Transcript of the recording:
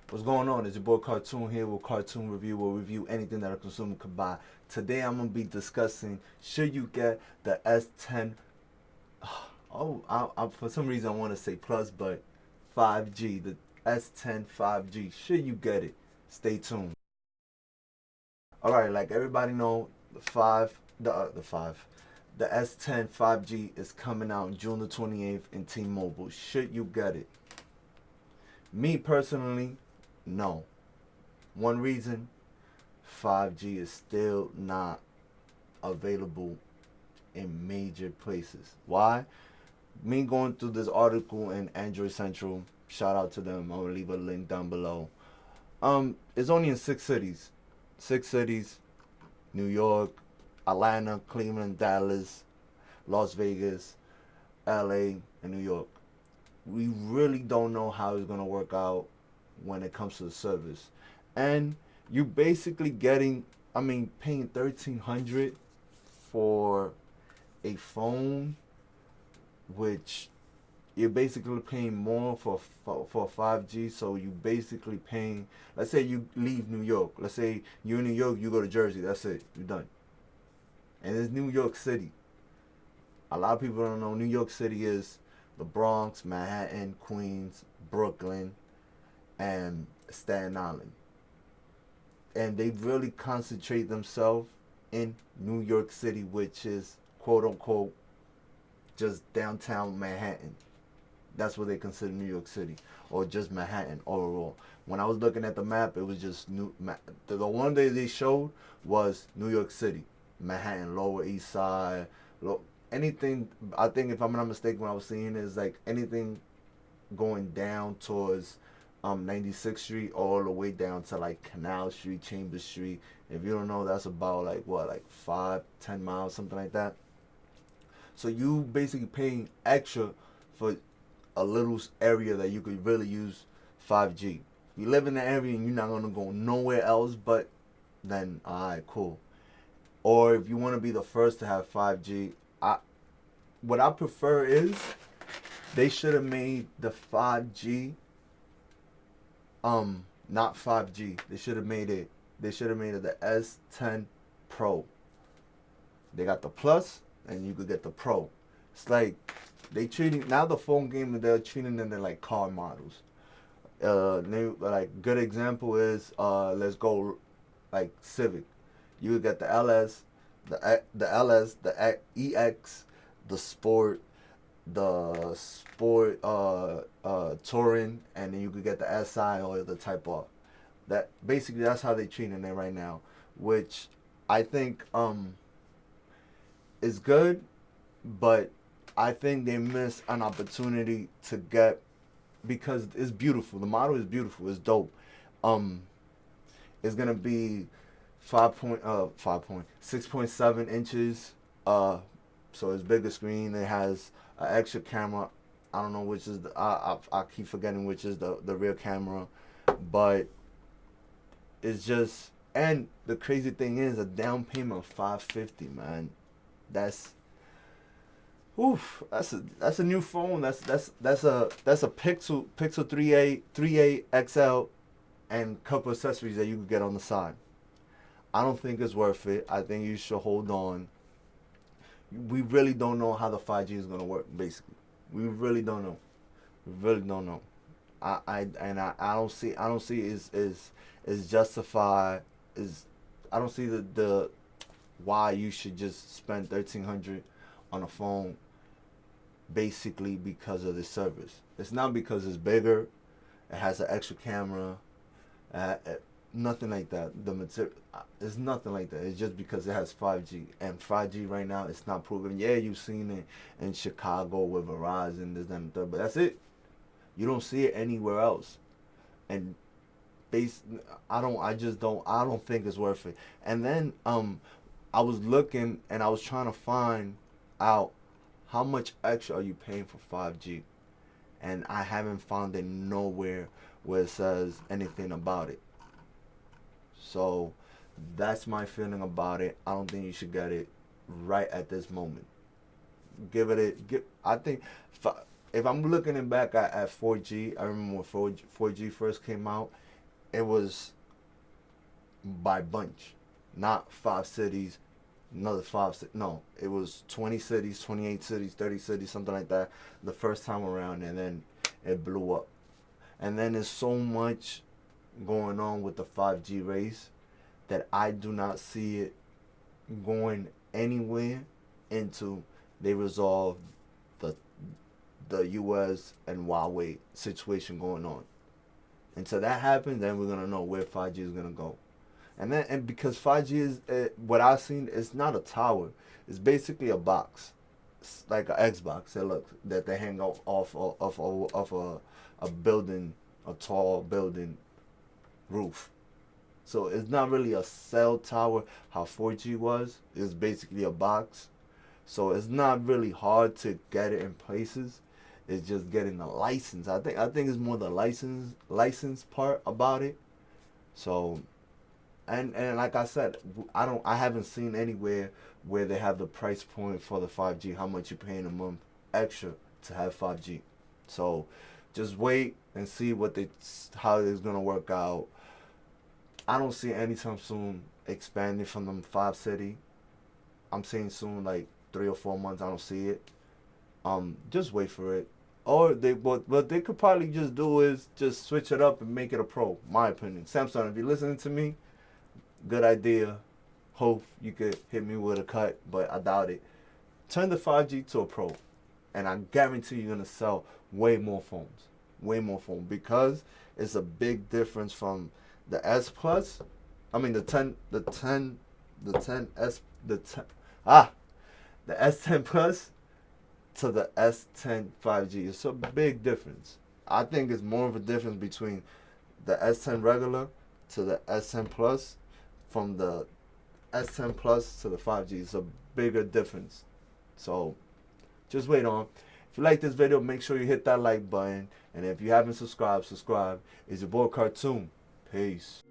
What's going on? It's your boy Kartoon here with Kartoon Review. We'll review anything that a consumer could buy. Today I'm going to be discussing should you get the S10. For some reason I want to say plus, but 5G, the S10 5G. Should you get it? Stay tuned. All right, like everybody know, the S10 5G is coming out June the 28th in T-Mobile. Should you get it? Me personally, no. One reason, 5G is still not available in major places. Why? Me going through this article in Android Central, shout out to them. I'll leave a link down below. It's only in 6 cities. 6 cities, New York, Atlanta, Cleveland, Dallas, Las Vegas, LA, and New York. We really don't know how it's gonna work out when it comes to the service. And you basically getting, paying 1,300 for a phone, which you're basically paying more for 5G. So you basically paying. Let's say you leave New York. Let's say you're in New York, you go to Jersey. That's it. You're done. And it's New York City. A lot of people don't know New York City is the Bronx, Manhattan, Queens, Brooklyn, and Staten Island. And they really concentrate themselves in New York City, which is quote unquote just downtown Manhattan. That's what they consider New York City, or just Manhattan overall. When I was looking at the map, it was just the one day they showed was New York City, Manhattan, Lower East Side, anything. I think if I'm not mistaken, what I was seeing is like anything going down towards 96th Street all the way down to like Canal Street, Chambers Street. If you don't know, that's about like what, like 5-10 miles, something like that. So you basically paying extra for a little area that you could really use 5G. You live in the area and you're not gonna go nowhere else, but then alright, cool. Or if you want to be the first to have 5G, what I prefer is they should have made the 5G not 5G. They should have made it the S10 Pro. They got the Plus and you could get the Pro. It's like they treating now the phone game, they're treating them like car models. Like good example is let's go like Civic. You would get the LS, the EX, the Sport, the Sport Touring, and then you could get the SI or the Type R. That basically that's how they treating it right now, which I think is good, but I think they miss an opportunity to get, because it's beautiful. The model is beautiful. It's dope. It's gonna be 6.7 inches. So it's bigger screen. It has an extra camera. I don't know which is I keep forgetting which is the rear camera, but it's just, and the crazy thing is a down payment of 550, man. That's oof. That's a new phone. That's a Pixel 3A XL and a couple accessories that you could get on the side. I don't think it's worth it. I think you should hold on. We really don't know how the 5G is gonna work. Basically, we really don't know. We really don't know. I don't see is justified. Is I don't see the why you should just spend 1,300 on a phone. Basically because of the service. It's not because it's bigger. It has an extra camera. Uh, uh, Nothing like that. The material, it's nothing like that. It's just because it has 5G, and 5G right now it's not proven. Yeah, you've seen it in Chicago with Verizon, this, that, and the third, but that's it. You don't see it anywhere else. And base, I don't think it's worth it. And then I was looking and I was trying to find out how much extra are you paying for 5G, and I haven't found it nowhere where it says anything about it. So that's my feeling about it. I don't think you should get it right at this moment. I think if I'm looking back at 4G, I remember when 4G first came out, it was by bunch, not 5 cities, another 5 cities. No, it was 20 cities, 28 cities, 30 cities, something like that the first time around, and then it blew up. And then there's so much going on with the 5G race that I do not see it going anywhere into they resolve the US and Huawei situation going on. Until that happens, then we're gonna know where 5G is gonna go. And because 5G is what I've seen, it's not a tower. It's basically a box, it's like an Xbox. That looks that they hang off a building, a tall building roof. So it's not really a cell tower. How 4G was, it's basically a box. So it's not really hard to get it in places. It's just getting the license. I think it's more the license part about it. So and like I said, I haven't seen anywhere where they have the price point for the 5G. How much you paying a month extra to have 5G? So just wait and see how it's gonna work out. I don't see anytime soon expanding from them 5 city. I'm saying soon, like 3 or 4 months. I don't see it. Just wait for it. Or what they could probably just do is just switch it up and make it a pro. My opinion. Samsung, if you're listening to me, good idea. Hope you could hit me with a cut, but I doubt it. Turn the 5G to a pro, and I guarantee you're gonna sell way more phones, because it's a big difference from the S Plus. I mean the 10, the 10s, the S10 Plus to the S10 5G. It's a big difference. I think it's more of a difference between the S10 regular to the S10 Plus, from the S10 Plus to the 5G. It's a bigger difference. So just wait on. If you like this video, make sure you hit that like button. And if you haven't subscribed, subscribe. It's your boy Kartoon. Peace.